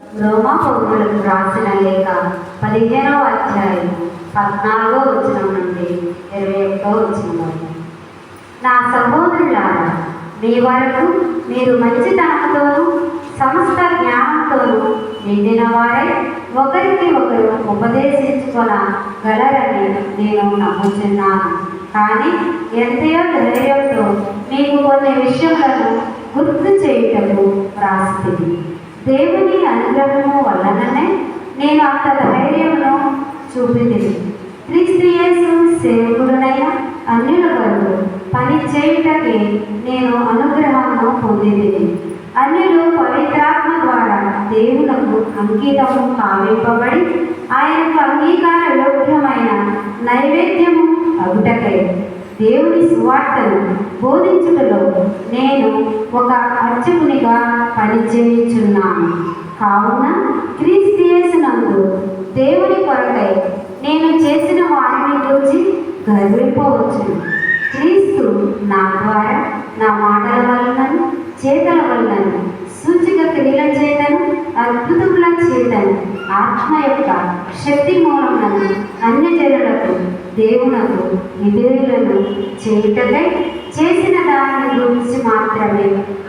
రోమా పౌరులకు రాసిన లేఖ 15వ అధ్యాయం 14వ వచనం నుండి 21వ వచనం వరకు. నా సహోదరులారా, మీ వరకు మీరు మంచితనంతోనూ సమస్త జ్ఞానంతోనూ నిండిన వారై ఒకరికి ఒకరు ఉపదేశించుకొనగలరని నేను నమ్ముచున్నాను. కానీ ఎంతయో ధైర్యంతో మీకు కొన్ని విషయములను గుర్తు చేయుటకు రాస్తుంది. దేవుని అనుగ్రహము వలననే నేను అంత ధైర్యమును చూపితిని. క్రీస్తు యేసు సేవకుడునైన అన్యుల కొరకు పని చేయుటకే నేను అనుగ్రహమును పొందితిని. అన్యులు పవిత్రాత్మ ద్వారా దేవునకు అంకితము కావింపబడి ఆయనకు అంగీకార యోగ్యమైన నైవేద్యము అగుటకై దేవుని సువార్తను బోధించుటలో నేను ఒక అర్చకునిగా పనిచేయుచున్నాను. కావున క్రీస్తు యేసునందు దేవుని కొరకై నేను చేసిన వారిని గురించి గర్వింపవచ్చును. క్రీస్తు నా ద్వారా నా మాటల వలనను చేతల వలనను సూచిక క్రియల చేతను అద్భుతముల చేతను ఆత్మ యొక్క శక్తి మూలములను అన్యజనులకు దేవునకు విధేయులను చేయుటకై చేసిన దానిని గురించి మాత్రమే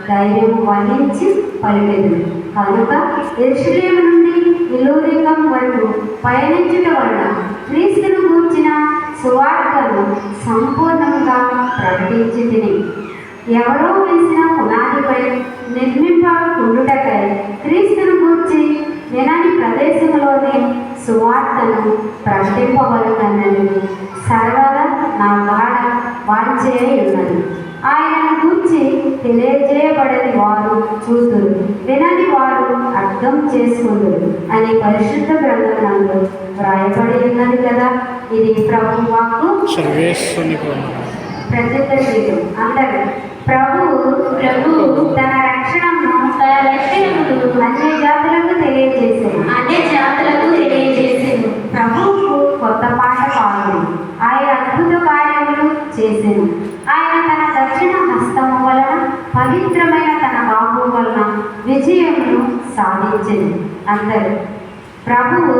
ధైర్యం వహించి పలికెదను. కనుక యెరూషలేము నుండి ఇల్లూరికం వరకు పయనించుట వలన క్రీస్తును గూర్చిన సువార్తను సంపూర్ణంగా ప్రకటించి తిని ఎవరో వేసిన పునాదిపై నిర్మింపకుండుటకై క్రీస్తును గూర్చి వినని ప్రదేశంలోనే సువార్తను ప్రకటింపవలనని సర్వదా నా వాంఛే ఉన్నది. ఆయనను గూర్చి తెలియజేయబడని వారు చూతురు, వినని వారు అర్థం చేసుకుందురు అని పరిశుద్ధ గ్రంథంలో వ్రాయబడి ఉన్నది కదా. ఇది ప్రభు వాక్కు. ప్రసిద్ధ గీతం. అందరూ ప్రభువు తన రక్షణను అన్ని జాతులకు తెలియజేసాను. ప్రభువుకు కొత్త పాట పాడు. ఆయన అద్భుత కార్యములు చేసెను. ఆయన తన దక్షిణ హస్తము వలన పవిత్రమైన తన బాహు వలన విజయమును సాధించెను. అందరూ ప్రభువు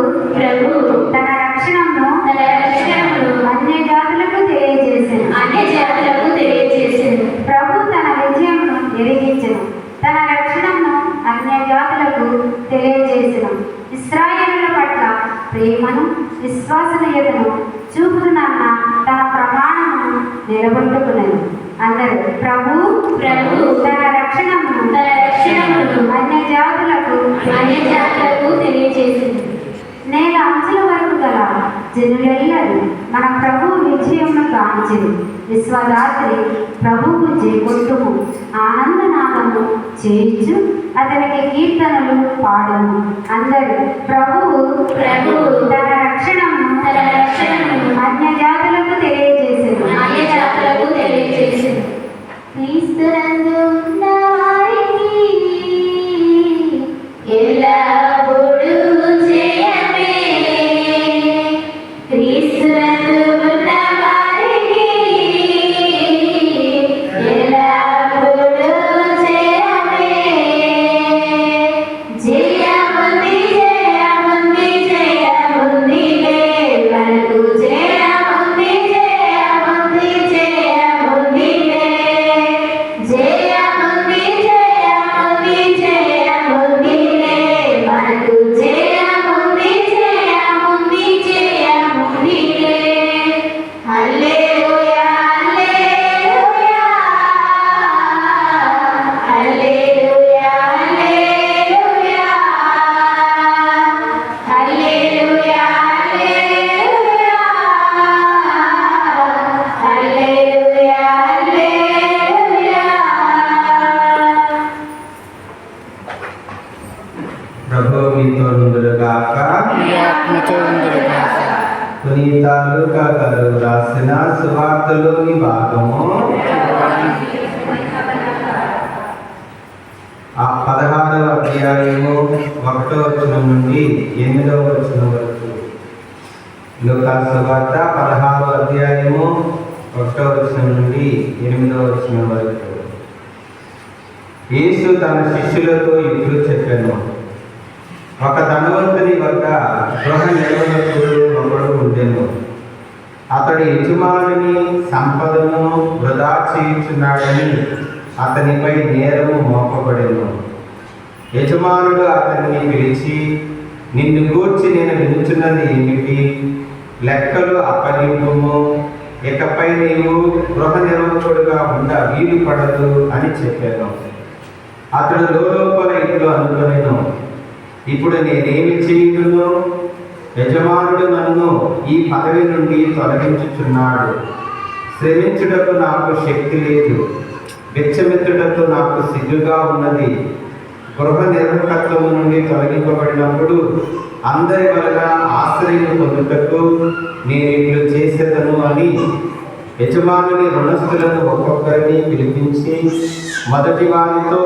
తన రక్షణను అన్ని జాతులకు తెలియజేసెను. ప్రభు తన విజయమును ఎరిగించెను. తన రక్షణను అన్య జాతులకు తెలియజేసెను. ఇశ్రాయేలుల పట్ల ప్రేమను విశ్వసనీయతను చూపుతున్న తన ప్రమాణమును నిలబెట్టుకునేను. అందరూ ప్రభు తన రక్షణను అన్య జాతులకు తెలియజేసింది. నేల అంచుల వరకు గల జనులెల్లరూ మన ప్రభు విజయమును కాంచెను. విశ్వరాత్రి ప్రభువుకు జయకొట్టుము, ఆనందనాదము చేయించు, అతనికి కీర్తనలు పాడము. అందరూ ప్రభువు తన రక్షణను అన్య జాతులకు తెలియజేసెను. క్రీస్తునందు ఉన్న వారికి ఎల్లప్పుడూ జయమే. క్రీస్తునందు ఉన్న వారికి ఎల్లప్పుడూ జయమే. జయముంది జయముంది జయముందిలే మనకు జయముంది జయముంది జయముందిలే. జయముంది జయముంది జయముందిలే మనకు జయముంది జయముంది జయముందిలే. హల్లెలూయా హల్లెలూయా హల్లెలూయా హల్లెలూయా హల్లెలూయా హల్లెలూయా హల్లెలూయా. ప్రభు మీతో నుండుగాక. పునీత లూకా గారు రాసిన సువార్తలోని భాగము 16వ అధ్యాయము 1వ వచనం నుండి 8వ వచనం వరకు. లూకా సువార్త 16వ అధ్యాయము 1వ వచనం నుండి 8వ వచనం వరకు. యేసు తన శిష్యులతో ఇట్లు చెప్పాను, ఒక ధనవంతుని వద్ద గృహ నిర్వాహకుడు ఒకడు ఉండెను. అతడు యజమానుని సంపదను వృధా చేయుచున్నాడని అతనిపై నేరము మోపబడెను. యజమానుడు అతన్ని పిలిచి, నిన్ను గూర్చి నేను వినుచున్నది ఏమిటి? లెక్కలు అప్పగింపుము, ఇకపై నీవు గృహ నిర్వాహకుడుగా వీలు పడదు అని చెప్పాను. అతడు లోపల ఇంట్లో అనుకొనెను, ఇప్పుడు నేనేమి చేయుదును? యజమానుడు నన్ను ఈ పదవి నుండి తొలగించుచున్నాడు. శ్రమించుటకు నాకు శక్తి లేదు, వెచ్చమెత్తుటకు నాకు సిగ్గుగా ఉన్నది. గృహ నిర్వాహకత్వము నుండి తొలగింపబడినప్పుడు అందరి వలన ఆశ్రయం పొందుటకు నేను ఇట్లు చేసేదను అని యజమానుని రుణస్థులను ఒక్కొక్కరిని పిలిపించి మొదటి వారితో,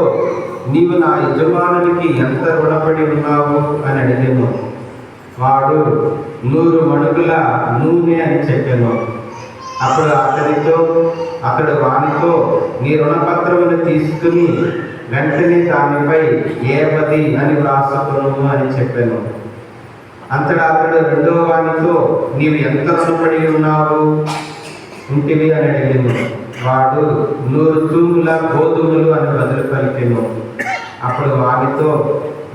నీవు నా యజమానునికి ఎంత రుణపడి ఉన్నావు అని అడిగాను. వాడు 100 మణుగుల నూనె అని చెప్పాను. అప్పుడు అతడు వానితో, నీ రుణపత్రమును తీసుకుని వెంటనే దానిపై 50 అని వ్రాసుకును అని చెప్పాను. అంతటా అతడు రెండవ వానితో, నీవు ఎంత రుణపడి ఉన్నావు ఉంటివి అని అడిగాను. వాడు 100 తూముల గోధుమలు అని బదులు పలికెను. అప్పుడు వానితో,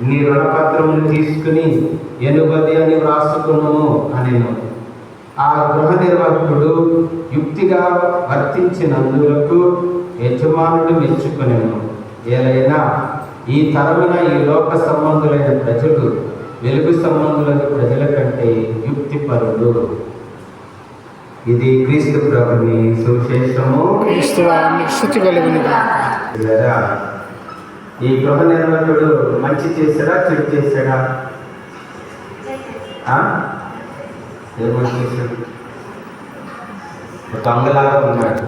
నీ రుణపత్రమును తీసుకుని 80 అని వ్రాసుకును అనెను. ఆ గృహ నిర్వాహకుడు యుక్తిగా వర్తించినందులకు యజమానుడు మెచ్చుకొనెను. ఏలైనా ఈ తరమున ఈ లోక సంబంధులైన ప్రజలు వెలుగు సంబంధులైన ప్రజల కంటే యుక్తిపరుడు. ఇది క్రీస్తు ప్రభుని సువిశేషము. ఈ గృహ నిర్వాహకుడు మంచి చేశాడా చెడు చేశాడా? ఏమని చేశాడు? దొంగలాగా ఉన్నాడు.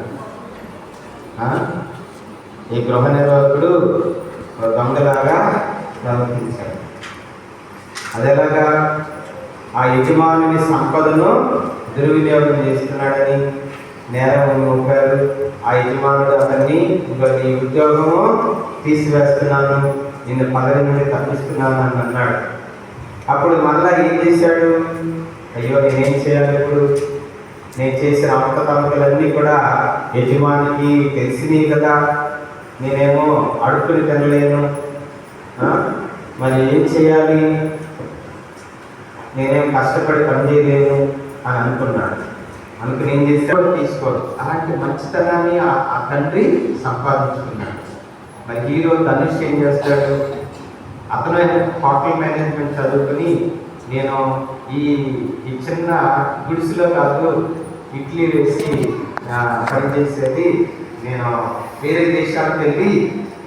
ఈ గృహ నిర్వాహకుడు దొంగలాగా ప్రవర్తించాడు. అదేలాగా ఆ యజమానుని సంపదను దుర్వినియోగం చేస్తున్నాడని నేరం మోపారు. ఆ యజమానుడు అతన్ని, నీ ఉద్యోగము తీసివేస్తున్నాను, నిన్ను పదవి నుండి తప్పిస్తున్నాను అని అన్నాడు. అప్పుడు మళ్ళా ఏం చేశాడు? అయ్యో నేనేం చేయాలి? ఇప్పుడు నేను చేసిన అవకతవకలన్నీ కూడా యజమానికి తెలిసినాయి కదా, నేనేమో అడుక్కుని తినలేను, మరి ఏం చేయాలి? నేనేం కష్టపడి పని చేయలేను అని అనుకున్నాడు. అనుకుని ఏం చేశాడు? తీసుకోడు. అలాంటి మంచితనాన్ని ఆ తండ్రి సంపాదించుకున్నాడు. మరి హీరో ధనుష్ ఏం చేస్తాడు? అతను హోటల్ మేనేజ్మెంట్ చదువుకుని, నేను ఈ చిన్న గుడిసెలో కాదు ఇడ్లీ వేసి పనిచేసేది, నేను వేరే దేశాలకు వెళ్ళి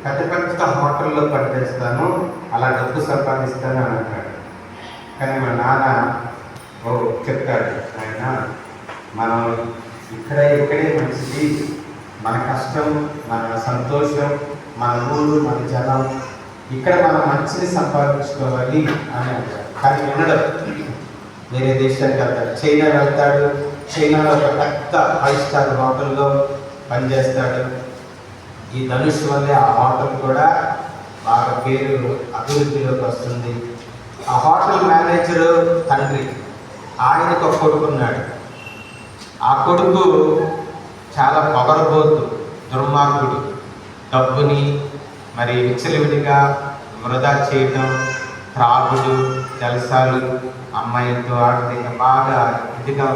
పెద్ద పెద్ద హోటల్లో పనిచేస్తాను, అలా డబ్బు సంపాదిస్తాను అని అంటాడు. కానీ మా నాన్న చెప్తాడు, ఆయన మనం ఇక్కడే మంచిది, మన కష్టం, మన సంతోషం, మన ఊరు, మన జనం, ఇక్కడ మనం మంచిని సంపాదించుకోవాలి అని అంటాడు. కానీ వినడం. వేరే దేశానికి వెళ్తాడు, చైనా వెళ్తాడు. చైనాలో ఒక పెద్ద 5 స్టార్ హోటల్లో పనిచేస్తాడు. ఈ ధనుష్ వల్లే ఆ హోటల్ కూడా బాగా పేరు అభివృద్ధిలోకి వస్తుంది. ఆ హోటల్ మేనేజరు తండ్రి, ఆయనకు ఒక కొడుకున్నాడు. ఆ కొడుకు చాలా పొగరబోతు, దుర్మార్గుడు. డబ్బుని మరి విచ్చలవిడిగా వృధా చేయటం, త్రాగుడు, జలసాలు, అమ్మాయిలతో ఆడటం, బాగా ఇదిగా,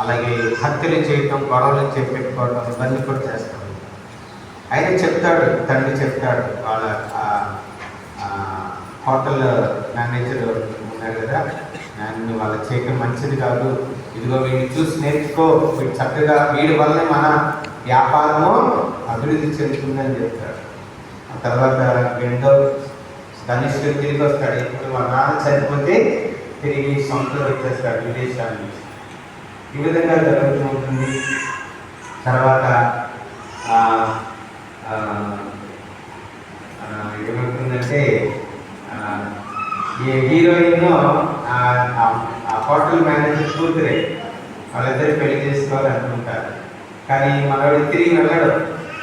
అలాగే హత్యలు చేయటం, గొడవలు పెట్టుకోవడం, ఇవన్నీ కూడా చేస్తాడు. ఆయన చెప్తాడు, తండ్రి చెప్తాడు, వాళ్ళ హోటల్ మేనేజర్ ఉన్నారు కదా, నేను వాళ్ళకి చేయటం మంచిది కాదు, ఇదిగో వీడిని చూసి నేర్చుకో, వీడు చక్కగా, వీడి వల్లనే మన వ్యాపారము అభివృద్ధి చెందుతుందని చెప్తాడు. ఆ తర్వాత రెండో ధనుష్ తిరిగి వస్తాడు. ఇప్పుడు మా నాన్న చనిపోతే తిరిగి సొంతలో వచ్చేస్తాడు విదేశాల నుంచి. ఈ విధంగా జరుగుతూ ఉంటుంది. తర్వాత ఏమవుతుందంటే, ఈ హీరోయిన్ ఆ హోటల్ మేనేజర్ కూతురే, వాళ్ళిద్దరు పెళ్లి చేసుకోవాలి అనుకుంటారు. కానీ మనవాడు తిరిగి వెళ్ళడు.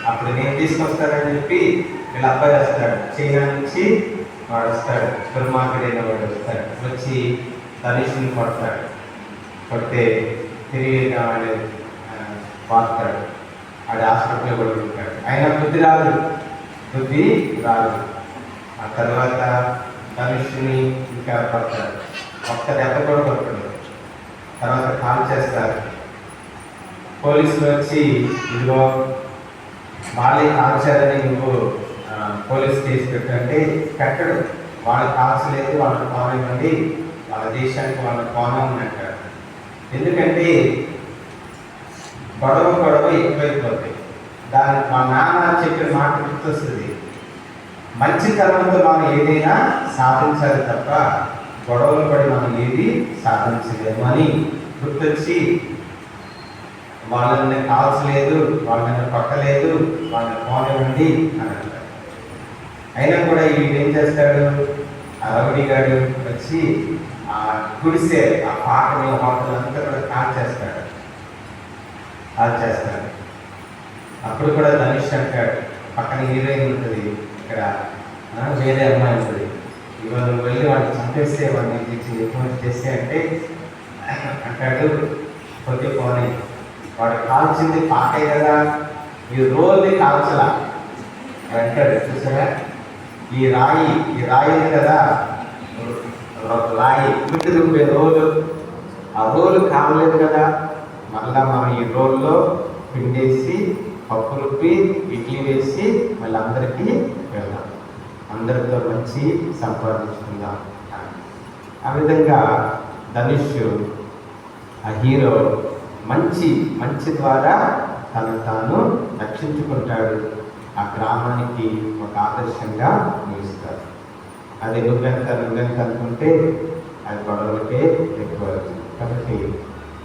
అప్పుడు నేను తీసుకొస్తానని చెప్పి వీళ్ళ అబ్బాయి వస్తాడు, చైనా నుంచి వాడు వస్తాడు, దుర్మార్గుడైన వాడు వస్తాడు, వచ్చి తనిషిని కొడతాడు. కొడితే తిరిగి వాడు పాతాడు, వాడు హాస్పిటల్లో కూడా ఉంటాడు. అయినా బుద్ధి రాదు. ఆ తర్వాత తనిషిని ఇంకా కొడతాడు. ఒక్క దెబ్బ కూడా కొట్టడు. తర్వాత కాల్ చేస్తారు. పోలీసులు వచ్చి ఇదిగో వాళ్ళే కాల్చారని నువ్వు పోలీస్ కేసు పెట్టంటే పెట్టడు. వాళ్ళు కాల్చలేదు, వాళ్ళని కోనం ఇవ్వండి, వాళ్ళ దేశానికి వాళ్ళ కోనం అంటారు. ఎందుకంటే గొడవ ఎక్కువైపోతాయి. దానికి మా నాన్న చెప్పిన మాట గుర్తొస్తుంది, మంచితనంతో మనం ఏదైనా సాధించాలి తప్ప గొడవలు పడి మనం ఏది సాధించలేము అని గుర్తొచ్చి వాళ్ళని కాల్చలేదు, వాళ్ళని కొట్టలేదు, వాళ్ళని పోనివ్వండి అని అంటారు. అయినా కూడా వీడు ఏం చేస్తాడు, ఆ రౌడీ గారు వచ్చి ఆ గుడిసే ఆ పాటని హోటల్ అంతా కూడా కాల్చేస్తాడు. అప్పుడు కూడా ధనుష్ అంటాడు, పక్కన హీరోయిన్ ఉంటుంది, ఇక్కడ వేరే అమ్మాయి ఉంటుంది, ఇవాళ నువ్వు వెళ్ళి వాడిని చంపేస్తే వాడిని తెచ్చి ఎటువంటి చేస్తే అంటే అంటాడు, కొద్ది పోనీ వాడు కాల్చింది పాటే కదా, ఈ రోజు కాల్చలా అంటాడు. చూసారా, ఈ రాయి కదా, రాయి పిట్టి రుబ్బే రోలు, ఆ రోలు కావలేదు కదా, మళ్ళా మనం ఈ రోల్లో పిండేసి పప్పు రుబ్బి ఇడ్లీ వేసి మళ్ళీ అందరికీ వెళ్దాం, అందరితో మంచి సంపాదించుకుందాం. ఆ విధంగా ధనుష్ ఆ హీరో మంచి ద్వారా తను తాను రక్షించుకుంటాడు. ఆ గ్రామానికి ఒక ఆదర్శంగా నిలుస్తాడు. అది నువ్వెంత అనుకుంటే అది గొడవలకే ఎక్కువ. కాబట్టి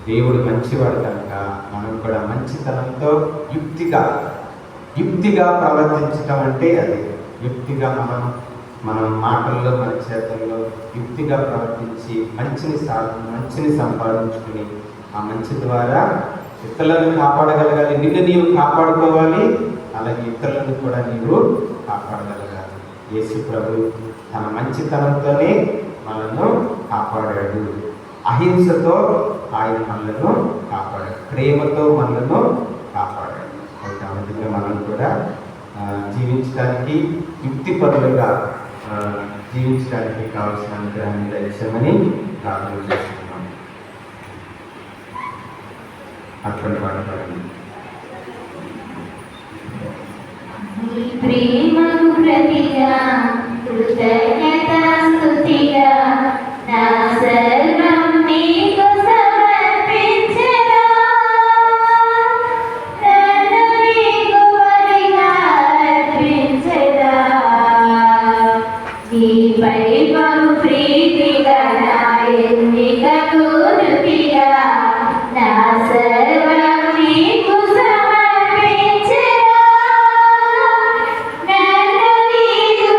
దేవుడు మంచివాడు కనుక మనం కూడా మంచితనంతో యుక్తిగా ప్రవర్తించటం అంటే అది. యుక్తిగా మనం మాటల్లో మన చేతుల్లో యుక్తిగా ప్రవర్తించి మంచిని సంపాదించుకుని ఆ మంచి ద్వారా ఇతరులను కాపాడగలగాలి. నిన్ను నీవు కాపాడుకోవాలి, అలాగే ఇతరులను కూడా నీవు కాపాడగలగాలి. యేసు ప్రభు తన మంచితనంతోనే మనల్ని కాపాడాడు. అహింసతో ఆయన మనలను కాపాడాడు, ప్రేమతో మనలను కాపాడాడు. ఆ విధంగా మనం కూడా జీవించడానికి యుక్తిపరులుగా జీవించడానికి కావాల్సిన అనుగ్రహాన్ని దయచేయమని ప్రార్థన చేస్తున్నాం. అటువంటి పాడపడండి. ప్రేమకు ప్రతిగా కృతజ్ఞతాస్తుతిగా నా సర్వం నీకు సమర్పించెదా, నన్ను నీకు బలిగా అర్పించెదా. నీపై బహు ప్రీతిగా నా ఎన్నికకు రుచిగా నా సర్వం నీకు సమర్పించెదా, నన్ను నీకు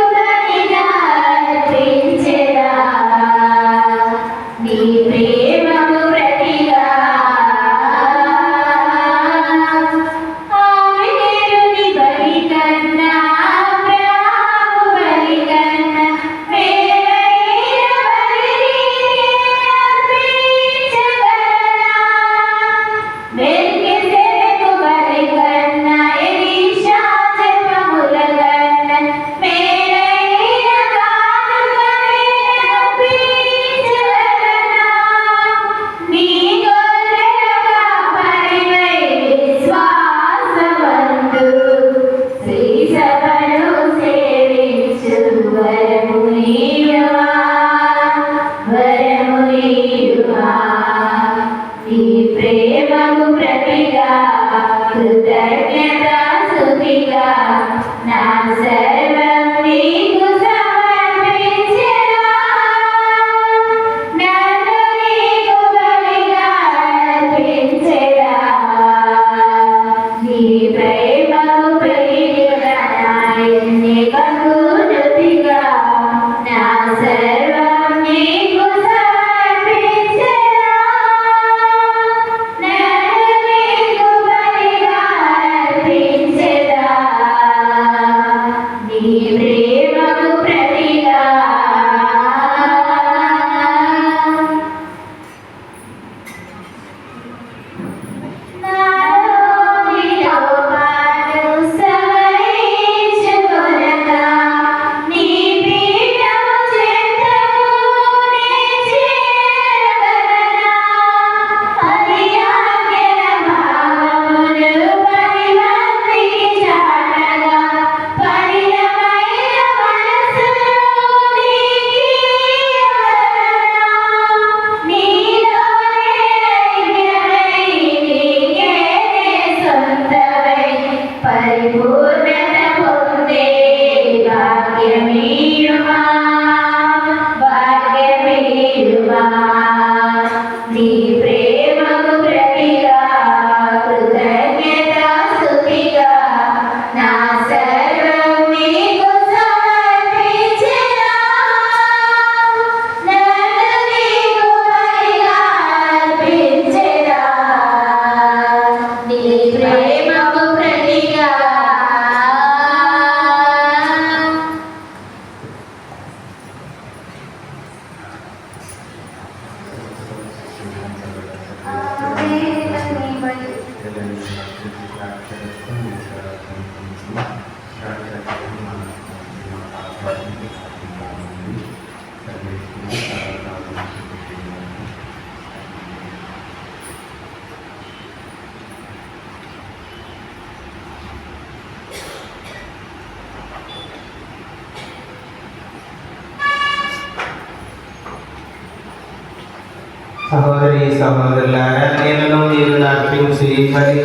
సహోదరి సహోదరులారా, నేను మీరు నడిపించి మరి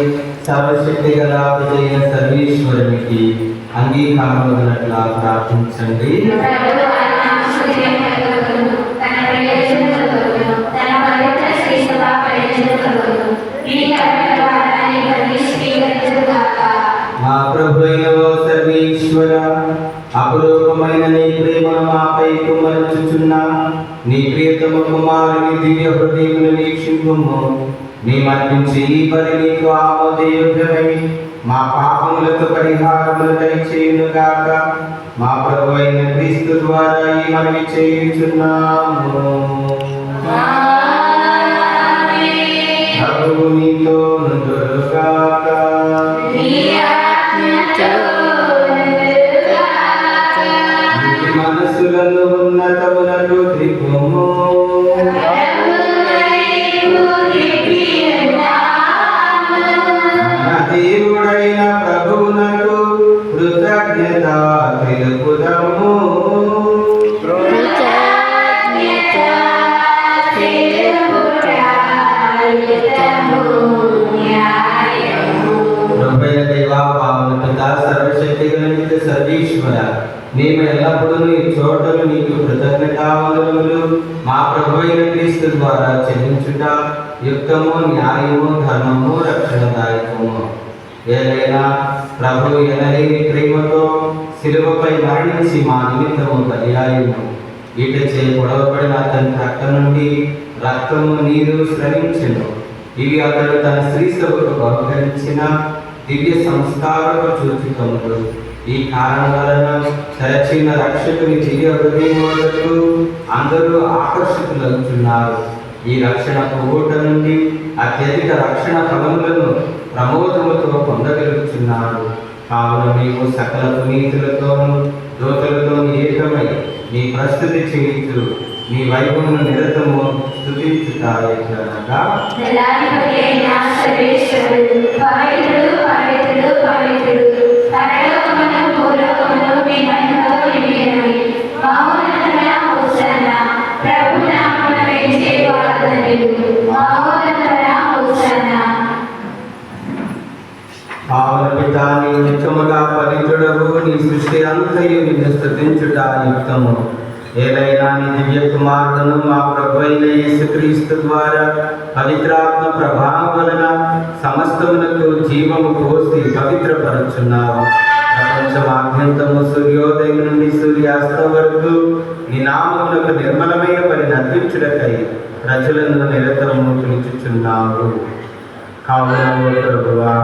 సర్వశక్తి గల విజయ సర్వేశ్వరునికి అంగీకారమగినట్లా ప్రార్థించండి. మా ప్రభు అయిన ఓ సర్వేశ్వర, అపురూపమైన నీ ప్రేమను మాపై కుమరించుచున్నా నీ ప్రియతమ కుమారుని దివ్య హృదయమును వీక్షింపుము. మేమర్పించి ఈ బలి నీకు ఆమోదయోగ్యమై మా పాపములకు పరిహారములు దయచేయునుగాక. మా ప్రభు అయిన క్రీస్తు ద్వారా ఈ మనవి చేయుచున్నాము. ప్రభువు నీతో నుండుగాక. మనసులను ఉన్నతములకు త్రిపుము. మన దేవుడైన ప్రభువునకు కృతజ్ఞత తెలుపుదము. సర్వశక్తి గల సర్వేశ్వర, మేము ఎల్లప్పుడూ ఈ చోటలు నీకు కృతజ్ఞతావందనములు మా ప్రభు అయిన క్రీస్తు ద్వారా చెల్లించుట యుక్తము, న్యాయము, ధర్మము, రక్షణదాయకము. ఏదైనా ప్రభు ఎనలేని ప్రేమతో శిలువపై మరణించి మా నిమిత్తము బలియాయును. ఈటచే పొడవబడిన అతని ప్రక్క నుండి రక్తము, నీరు స్రవించెను. ఇవి అతడు తన స్త్రీ సభకు బహుకరించిన దివ్య సంస్కారపు సూచికములు. ఈ కారణం వలన తరచిన రక్షకుని దివ్య హృదయం వద్దకు అందరూ ఆకర్షితులవుతున్నారు. ఈ రక్షణ ఊట నుండి అత్యధిక రక్షణ ఫలములను ప్రమోదముతో పొందగలుగుతున్నారు. కావున మేము సకల పునీతులతోనూ దూతలతో ఏకమై నీ ప్రస్తుతి చేయించు నీ వైభవమును నిరతము స్తుతించుతాయనగా పావన పితా, నీ నిత్యముగా పవిత్రుడవు, నీ సృష్టి అంతయు నిన్ను స్తుతించుట యుక్తము. ఏదైనా నీ దివ్య కుమారుడును మా ప్రభు అయిన యేసుక్రీస్తు ద్వారా పవిత్రాత్మ ప్రభావం వలన సమస్తమునకు జీవము పోసి పవిత్రపరుచున్నావు. ప్రపంచమాద్యంతము సూర్యోదయం నుండి సూర్యాస్తం వరకు నీ నామమునకు నిర్మలమైన పని నడిపించుటకై ప్రజలను నిరతము పిలుచుచున్నావు. కావున ఓ ప్రభువా,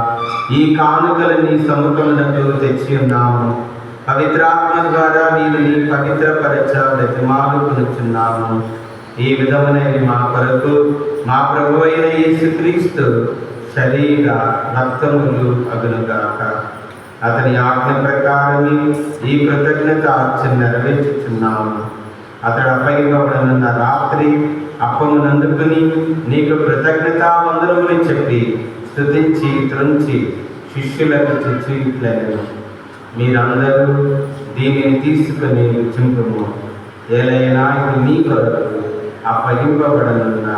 ఈ కానుకలు నీ సముఖమునకు తెచ్చి ఉన్నాము. పవిత్రాత్మ ద్వారా వీరిని పవిత్రపరచ బ్రతిమాలుకొనుచున్నాము. ఈ విధమునైన మా కొరకు మా ప్రభు అయిన యేసుక్రీస్తు శరీర రక్తములు అగునుగాక. అతని ఆజ్ఞ ప్రకారమే ఈ కృతజ్ఞత అర్చన నెరవేర్చుచున్నాము. అతడు అప్పగింపబడనున్న రాత్రి అప్పమునందుకుని నీకు కృతజ్ఞతావందనములు చెప్పి స్తుతించి త్రుంచి శిష్యులకు చిచ్చిట్లను. మీరందరూ దీనిని తీసుకుని చింపుము. ఏలైనా ఇది మీ కొరకు అప్పగింపబడనున్న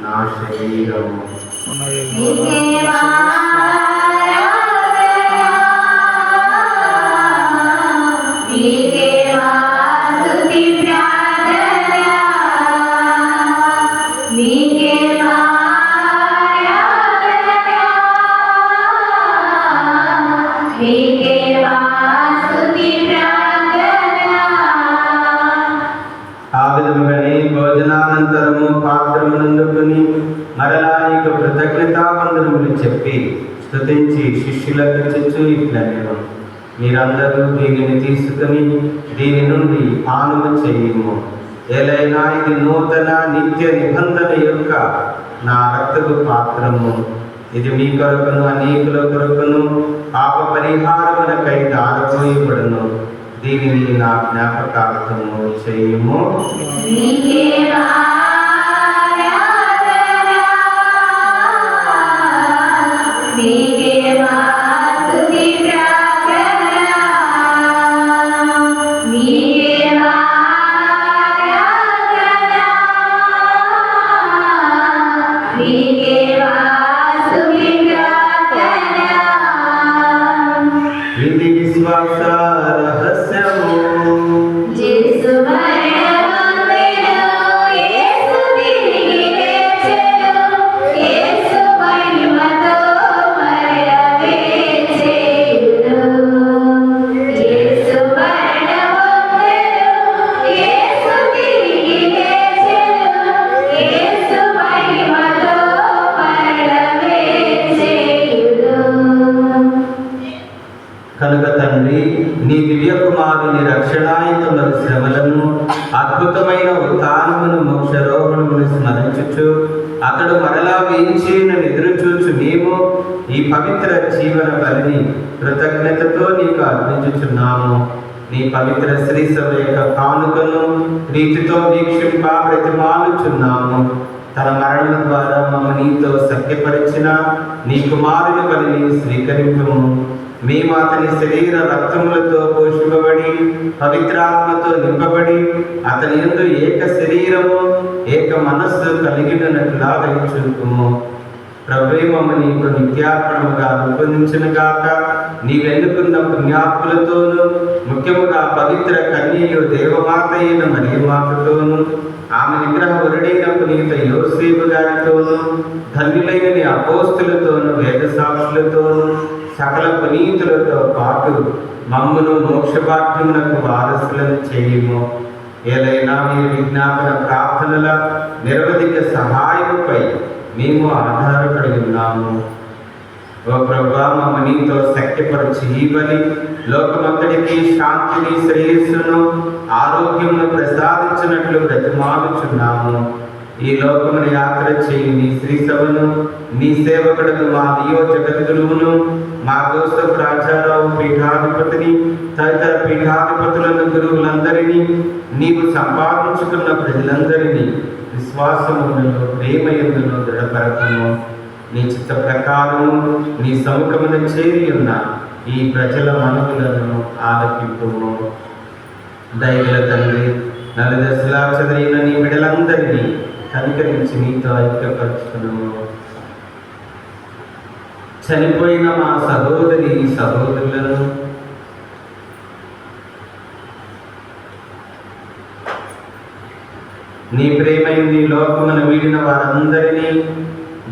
నా శరీరము. ఆ విధముగానే భోజనానంతరము పాత్రమునందుకుని మరలా నీకు కృతజ్ఞతావందనములు చెప్పి స్తుతించి శిష్యులకు చెచ్చు ఇట్లనేను. మీరందరూ దీనిని తీసుకుని దీని నుండి పానము చేయుము. ఏలైనా ఇది నూతన నిత్య నిబంధన యొక్క నా రక్తపు పాత్రము. ఇది మీ కొరకును అనేకుల కొరకును పాప పరిహారమునకై దారపోయబడును. దీనిని నా జ్ఞాపకార్థము చేయుము. నీకే ఆరాధన, నీకే స్తుతి ప్రార్థన, నీకే ఆరాధన, నీకే స్తుతి ప్రార్థన. ఇది విశ్వాస రహస్యము. యేసు మరణమొందెను, యేసు తిరిగి లేచెను, యేసు మహిమతో మరణవేచెను. యేసు మరణమొందెను, యేసు తిరిగి లేచెను, యేసు మహిమతో మరణవేచెను. కనుక తండ్రి, నీ దివ్య కుమారుని రక్షణాయుతమైన శ్రమలను, అద్భుతమైన ఉత్థానమును, మోక్షరోహణమును స్మరించుచు అతడు మరలా వేయించేనని ఎదురుచూచు మేము ఈ పవిత్ర జీవన బలిని కృతజ్ఞతతో నీకు అర్పించుచున్నాము. నీ పవిత్ర శ్రీ సభ యొక్క కానుకను నీతితో వీక్షింప ప్రతిమాలుచున్నాము. తన మరణం ద్వారా మమ్మ నీతో సఖ్యపరిచిన నీ కుమారుని బలిని స్వీకరింపము. మేము అతని శరీర రక్తములతో పోషింపబడి పవిత్రాత్మతో నింపబడి అతని యందు ఏక శరీరము ఏక మనస్సు కలిగినట్లుగా దయచూపుము. ప్రభువే మమ్మ నీకు నిత్యార్పణముగా రూపొందించిన గాక. నీవెన్నుకున్న పుణ్యాత్ములతోనూ ముఖ్యముగా పవిత్ర కన్యయు దేవమాత అయిన మరియమాతతోనూ ఆమె నిగ్రహ వరుడైన పునీత యోసేపు గారితోనూ ధన్యులైన నీ అపోస్తులతోనూ వేద సాక్షులతోనూ సకల పునీతులతో పాటు మమ్మును మోక్షభాగ్యమునకు వారసులను చేయుము. ఏలైనా మీ విజ్ఞాపన ప్రార్థనల నిరవధిక సహాయముపై మేము ఆధారపడి ఉన్నాము. ఓ ప్రభువా, మమ్మ నీతో సఖ్యపరచి ఈ బలి లోకమంతటికి శాంతిని, శ్రేయస్సును, ఆరోగ్యమును ప్రసాదించినట్లు బ్రతిమాలుచున్నాము. ఈ లోకమును యాత్ర చేయి నీ శ్రీ సభను, నీ సేవకుడును మా నియోజకగురువును, మా జోసెఫ్ రాజారావు పీఠాధిపతిని, తదితర పీఠాధిపతులను, గురువులందరినీ, నీవు సంపాదించుకున్న ప్రజలందరినీ విశ్వాసమును, ప్రేమయందును దృఢపరచము. నీ చిత్త ప్రకారము నీ సముఖమున చేరి ఉన్న ఈ ప్రజల మనవులను ఆలకింపుము. దయగల తండ్రి, నలుదశలా చెదరైన నీ బిడ్డలందరినీ కనికరించి నీతో ఐక్యపరచుకును. చనిపోయిన మా సహోదరి సహోదరులను నీ ప్రేమైన నీ లోకమును వీడిన వారందరినీ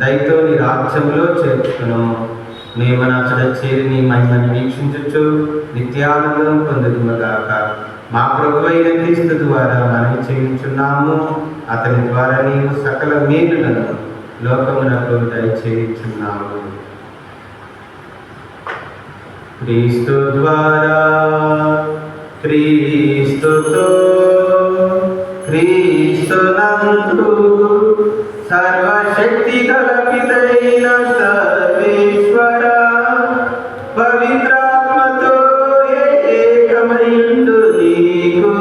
దయతో నీ రాజ్యంలో చేర్చుకును. మేము అతడ చేరి నీ మహిమని వీక్షించుచు నిత్యానందం పొందుదుముగాక. మా ప్రభువైన క్రీస్తు ద్వారా మనవి చేయించున్నాము. అతని ద్వారా నీవు సకల మేలులను లోకమునకు దయచేయుచున్నాము. క్రీస్తు ద్వారా, క్రీస్తుతో, క్రీస్తునందు సర్వశక్తి గల పితైన సర్వేశ్వర పవిత్రాత్మతో ఏకమైండు నీకు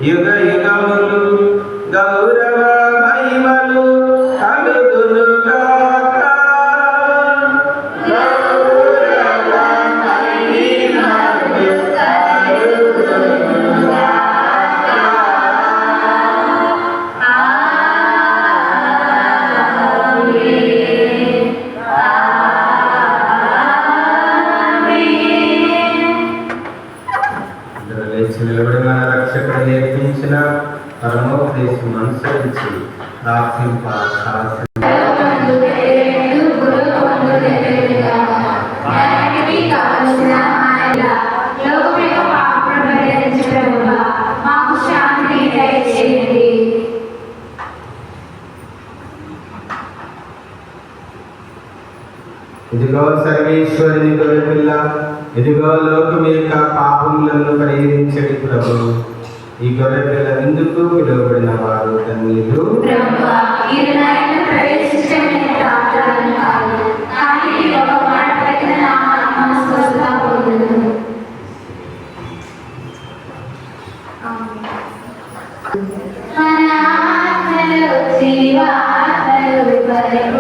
యుగ యుగములు గౌరవ మహిమలు కలుగును గాక. గౌరవ మహిమలు కలుగును గాక. నిలబడి మన రక్షకుడు నేర్పించిన పరమోపదేశం అనుసరించి ప్రార్థింప మాకు శాంతి దయచేయండి. ఇదిగో సర్వేశ్వరుని గొర్రెపిల్ల, ఇదిగో లోకం యొక్క పాపములను పరిహరించడి ప్రభు. ఈ గొర్రెపిల్ల ఎందుకు పిలువబడిన వారు ధన్యులు. ప్రభువా, ఈ నాయన ప్రవేశించమని ప్రార్థన కాదు. జీవాత్మలు పరము